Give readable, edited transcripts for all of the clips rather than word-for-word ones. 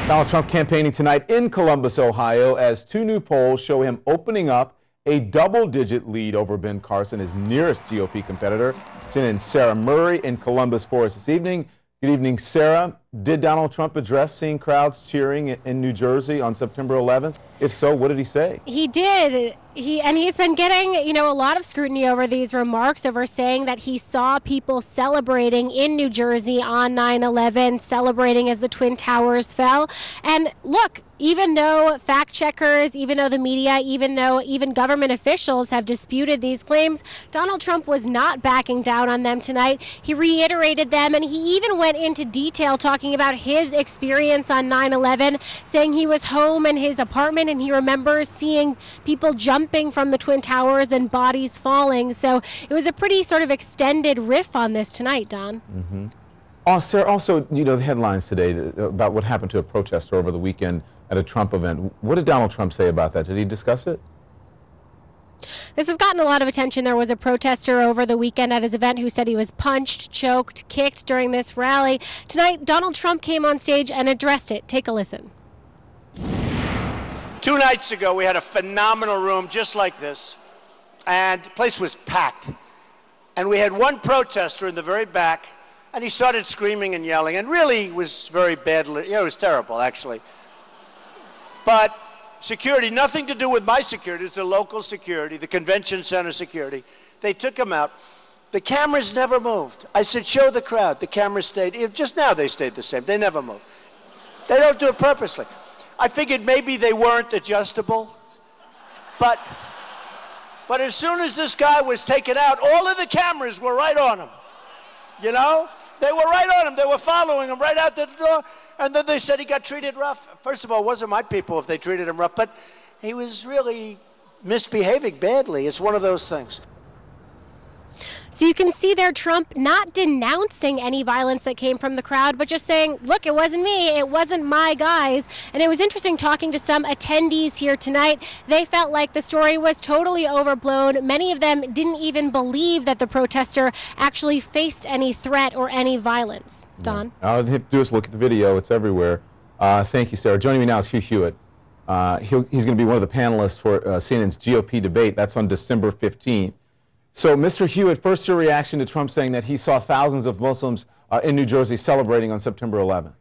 Donald Trump campaigning tonight in Columbus, Ohio, as two new polls show him opening up a double-digit lead over Ben Carson, his nearest GOP competitor. CNN Sarah Murray in Columbus for us this evening. Good evening, Sarah. Did Donald Trump address seeing crowds cheering in New Jersey on September 11th? If so, what did he say? He did. He's been getting, a lot of scrutiny over these remarks, over saying that he saw people celebrating in New Jersey on 9/11, celebrating as the Twin Towers fell. And look, even though fact checkers, even though the media, even though even government officials have disputed these claims, Donald Trump was not backing down on them tonight. He reiterated them, and he even went into detail talking about his experience on 9/11, saying he was home in his apartment and he remembers seeing people jumping from the Twin Towers and bodies falling. So it was a pretty sort of extended riff on this tonight, Don. Mm-hmm. Sarah, also, the headlines today about what happened to a protester over the weekend at a Trump event. What did Donald Trump say about that? Did he discuss it? This has gotten a lot of attention. There was a protester over the weekend at his event who said he was punched, choked, kicked during this rally. Tonight, Donald Trump came on stage and addressed it. Take a listen. 2 nights ago, we had a phenomenal room just like this, and the place was packed. And we had one protester in the very back, and he started screaming and yelling, and really was very badly, it was terrible, actually. But security, nothing to do with my security, it's the local security, the convention center security. They took him out. The cameras never moved. I said, show the crowd. The cameras stayed. Just now they stayed the same. They never moved. They don't do it purposely. I figured maybe they weren't adjustable. But as soon as this guy was taken out, all of the cameras were right on him. They were right on him. They were following him right out the door. And then they said he got treated rough. First of all, it wasn't my people if they treated him rough, but he was really misbehaving badly. It's one of those things. So you can see there Trump not denouncing any violence that came from the crowd, but just saying, look, it wasn't me, it wasn't my guys. And it was interesting talking to some attendees here tonight. They felt like the story was totally overblown. Many of them didn't even believe that the protester actually faced any threat or any violence. Don? All you have to do is look at the video. It's everywhere. Thank you, Sarah. Joining me now is Hugh Hewitt. He's going to be one of the panelists for CNN's GOP debate. That's on December 15th. So, Mr. Hewitt, first your reaction to Trump saying that he saw thousands of Muslims in New Jersey celebrating on September 11th.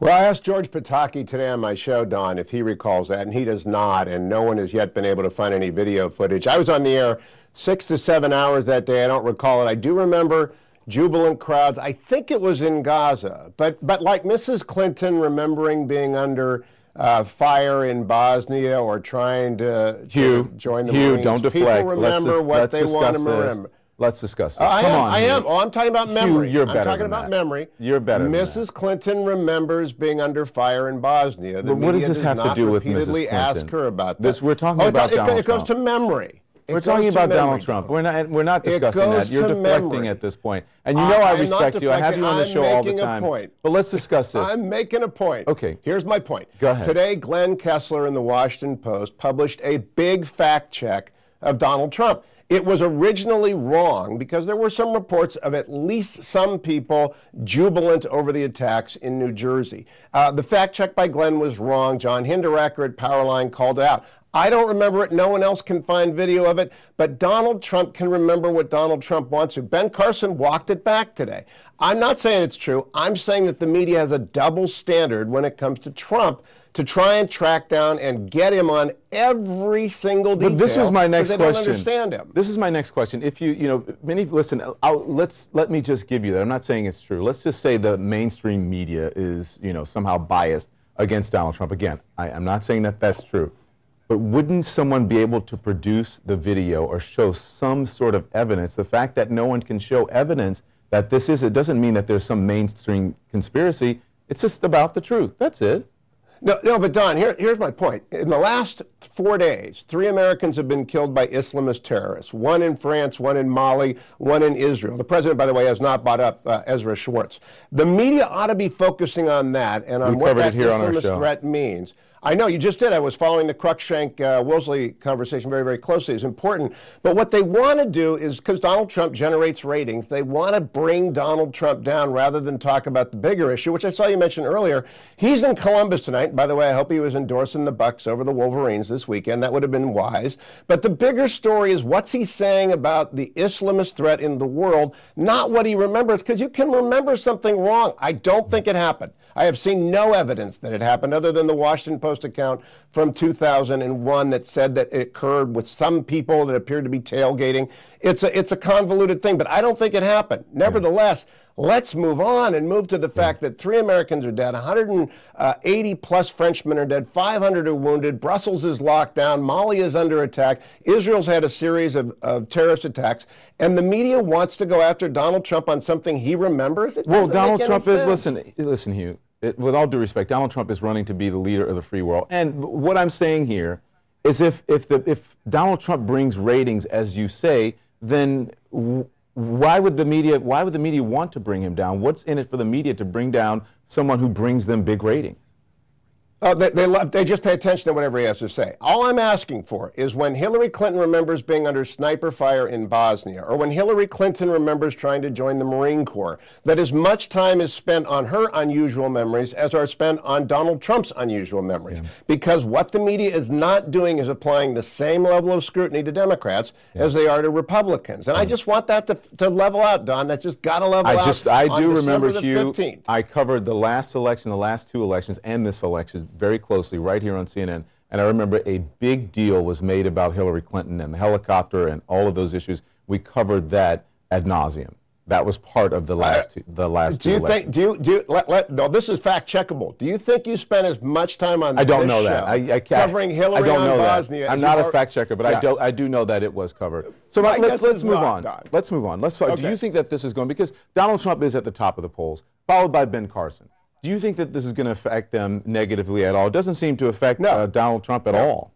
Well, I asked George Pataki today on my show, Don, if he recalls that, and he does not, and no one has yet been able to find any video footage. I was on the air 6 to 7 hours that day. I don't recall it. I do remember jubilant crowds. I think it was in Gaza, but like Mrs. Clinton remembering being under fire in Bosnia or trying to join the Marines. Don't deflect. People remember what they want to remember. Let's discuss this. I am. Oh, I'm talking about memory. You're better I'm talking than about that. memory. You're better than Mrs. that. Clinton remembers being under fire in Bosnia. But what does this have to do with Mrs. repeatedly Clinton? ask her about that. We're talking about Donald Trump. It goes to memory. We're talking about Donald Trump. We're not discussing that. You're deflecting at this point. And I respect you. I have you on the show all the time. But let's discuss this. I'm making a point. Okay. Here's my point. Go ahead. Today, Glenn Kessler in the Washington Post published a big fact check of Donald Trump. It was originally wrong because there were some reports of at least some people jubilant over the attacks in New Jersey. The fact check by Glenn was wrong. John Hinderaker at Powerline called it out. I don't remember it. No one else can find video of it. But Donald Trump can remember what Donald Trump wants to. Ben Carson walked it back today. I'm not saying it's true. I'm saying that the media has a double standard when it comes to Trump to try and track down and get him on every single detail. But this was my next question. They don't understand him. This is my next question. If listen, let me just give you that. I'm not saying it's true. Let's just say the mainstream media is, somehow biased against Donald Trump. Again, I'm not saying that that's true. But wouldn't someone be able to produce the video or show some sort of evidence? The fact that no one can show evidence that this is, it doesn't mean that there's some mainstream conspiracy. It's just about the truth. That's it. No, but Don, here's my point. In the last 4 days, 3 Americans have been killed by Islamist terrorists. 1 in France, 1 in Mali, 1 in Israel. The president, by the way, has not brought up Ezra Schwartz. The media ought to be focusing on that and on what that Islamist threat means. I know you just did. I was following the Cruikshank-Woolsey conversation very, very closely. It's important. But what they want to do is, because Donald Trump generates ratings, they want to bring Donald Trump down rather than talk about the bigger issue, which I saw you mention earlier. He's in Columbus tonight. By the way, I hope he was endorsing the Bucks over the Wolverines this weekend. That would have been wise. But the bigger story is what's he saying about the Islamist threat in the world, not what he remembers, because you can remember something wrong. I don't think it happened. I have seen no evidence that it happened other than the Washington Post account from 2001 that said that it occurred with some people that appeared to be tailgating. It's a convoluted thing, but I don't think it happened. Nevertheless, let's move on and move to the fact that 3 Americans are dead, 180 plus Frenchmen are dead, 500 are wounded, Brussels is locked down, Mali is under attack, Israel's had a series of terrorist attacks, and the media wants to go after Donald Trump on something he remembers? Well, Donald Trump is, listen, Hugh, with all due respect, Donald Trump is running to be the leader of the free world. And what I'm saying here is if Donald Trump brings ratings, as you say, then why would the media want to bring him down? What's in it for the media to bring down someone who brings them big ratings? Oh, they just pay attention to whatever he has to say. All I'm asking for is when Hillary Clinton remembers being under sniper fire in Bosnia, or when Hillary Clinton remembers trying to join the Marine Corps, that as much time is spent on her unusual memories as are spent on Donald Trump's unusual memories. Yeah. Because what the media is not doing is applying the same level of scrutiny to Democrats as they are to Republicans. And I just want that to level out, Don. That's just got to level out. I do remember, Hugh, 15th. I covered the last election, the last 2 elections, and this election very closely right here on CNN, and I remember a big deal was made about Hillary Clinton and the helicopter and all of those issues. We covered that ad nauseum. That was part of the last two elections. No, this is fact checkable. Do you think you spent as much time on I don't know that. I covering Hillary on Bosnia? I'm not a fact checker, but I do know that it was covered. So let's move on. Let's move on. Let's talk. Okay. Do you think that this is going, because Donald Trump is at the top of the polls, followed by Ben Carson. Do you think that this is going to affect them negatively at all? It doesn't seem to affect Donald Trump at all.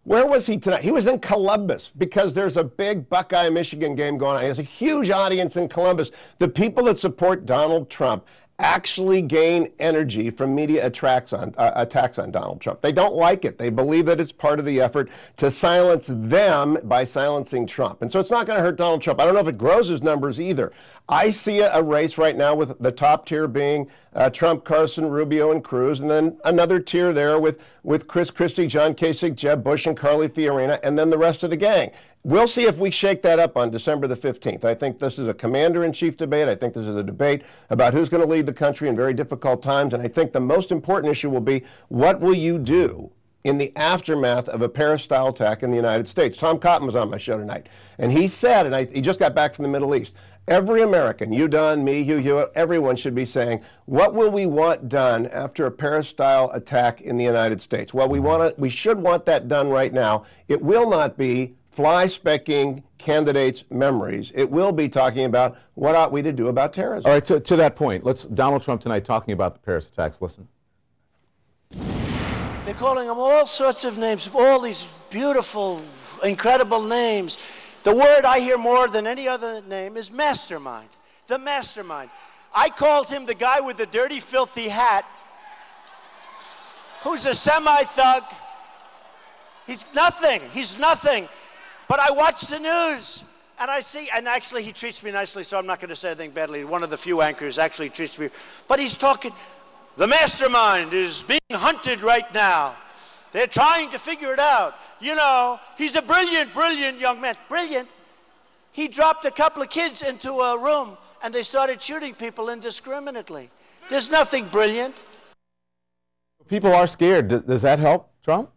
Where was he tonight? He was in Columbus because there's a big Buckeye-Michigan game going on. He has a huge audience in Columbus. The people that support Donald Trump actually gain energy from media attacks on Donald Trump. They don't like it. They believe that it's part of the effort to silence them by silencing Trump. And so it's not going to hurt Donald Trump. I don't know if it grows his numbers either. I see a race right now with the top tier being Trump, Carson, Rubio, and Cruz, and then another tier there with Chris Christie, John Kasich, Jeb Bush, and Carly Fiorina, and then the rest of the gang. We'll see if we shake that up on December the 15th. I think this is a commander-in-chief debate. I think this is a debate about who's going to lead the country in very difficult times. And I think the most important issue will be, what will you do in the aftermath of a Paris-style attack in the United States? Tom Cotton was on my show tonight, and he said, and he just got back from the Middle East, every American, you, Don, me, Hugh Hewitt, everyone should be saying, what will we want done after a Paris-style attack in the United States? Well, we should want that done right now. It will not be fly-specking candidates' memories. It will be talking about what ought we to do about terrorism. All right, to that point, Donald Trump tonight talking about the Paris attacks. Listen. They're calling him all sorts of names, all these beautiful, incredible names. The word I hear more than any other name is mastermind. The mastermind. I called him the guy with the dirty, filthy hat, who's a semi-thug. He's nothing. He's nothing. But I watch the news, and I see, and actually he treats me nicely, so I'm not going to say anything badly. One of the few anchors actually treats me. But he's talking, the mastermind is being hunted right now. They're trying to figure it out. You know, he's a brilliant, brilliant young man. Brilliant. He dropped a couple of kids into a room, and they started shooting people indiscriminately. There's nothing brilliant. People are scared. Does that help Trump?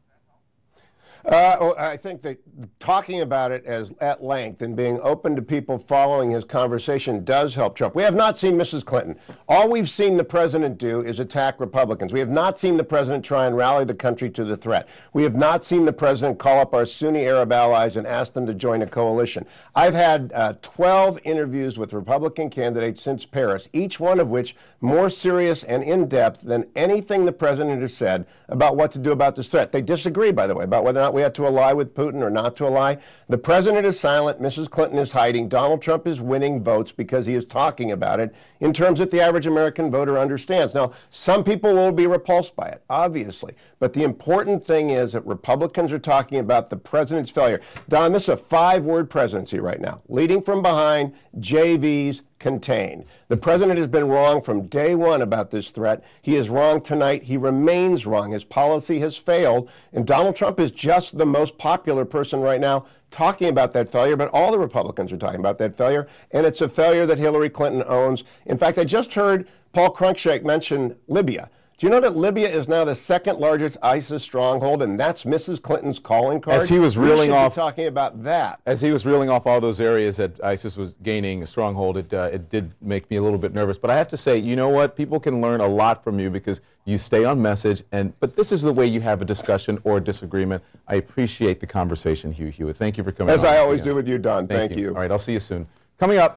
I think that talking about it at length and being open to people following his conversation does help Trump. We have not seen Mrs. Clinton. All we've seen the president do is attack Republicans. We have not seen the president try and rally the country to the threat. We have not seen the president call up our Sunni Arab allies and ask them to join a coalition. I've had 12 interviews with Republican candidates since Paris, each one of which more serious and in-depth than anything the president has said about what to do about this threat. They disagree, by the way, about whether or not we have to ally with Putin or not to ally. The president is silent. Mrs. Clinton is hiding. Donald Trump is winning votes because he is talking about it in terms that the average American voter understands. Now, some people will be repulsed by it, obviously. But the important thing is that Republicans are talking about the president's failure. Don, this is a 5-word presidency right now. Leading from behind, JVs, contain. The president has been wrong from day one about this threat. He is wrong tonight. He remains wrong. His policy has failed. And Donald Trump is just the most popular person right now talking about that failure, but all the Republicans are talking about that failure, and it's a failure that Hillary Clinton owns. In fact, I just heard Paul Cruikshank mention Libya. Do you know that Libya is now the second largest ISIS stronghold, and that's Mrs. Clinton's calling card? As he was reeling off, talking about that. As he was reeling off all those areas that ISIS was gaining a stronghold, it did make me a little bit nervous. But I have to say, you know what? People can learn a lot from you because you stay on message. But this is the way you have a discussion or a disagreement. I appreciate the conversation, Hugh Hewitt. Thank you for coming on. As I always do with you, Don. Thank you. All right, I'll see you soon. Coming up.